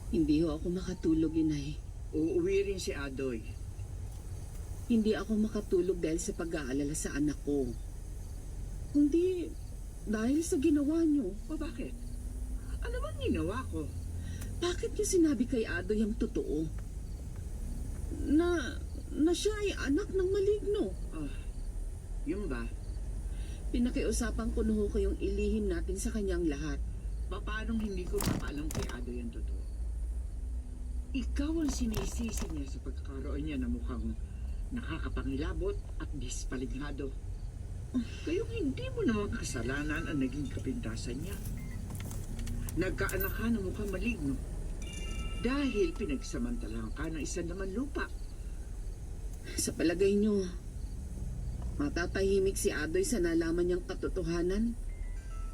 Hindi ho ako makatulog, Inay. Uuwi rin si Adoy. Hindi ako makatulog dahil sa pag-aalala sa anak ko. Kundi dahil sa ginawa niyo. O bakit? Ano bang ginawa ko? Bakit niyo sinabi kay Adoy ang totoo? Na siya ay anak ng maligno. Yun ba? Pinakiusapan ko na ho kayong ilihim natin sa kanyang lahat. Paanong hindi ko papaalam kay Adoy ang totoo? Ikaw ang sinisisi niya sa pagkakaroon niya na mukhang nakakapangilabot at dispalighado. Kayong hindi mo naman kasalanan ang naging kapintasan niya. Nagkaanak ka ng mukhang maligno dahil pinagsamantalahan ka ng isang naman lupa. Sa palagay niyo, matatahimik si Adoy sa nalaman niyang katotohanan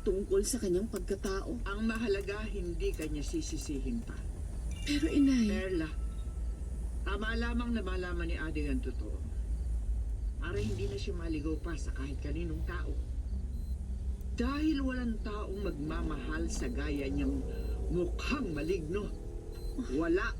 tungkol sa kanyang pagkatao. Ang mahalaga, hindi kanya sisisihin pa. Pero Inay... Perla, tama lamang na malaman ni Adoy ang totoo para hindi na siya maligaw pa sa kahit kaninong tao. Dahil walang taong magmamahal sa gaya niyang mukhang maligno. Wala.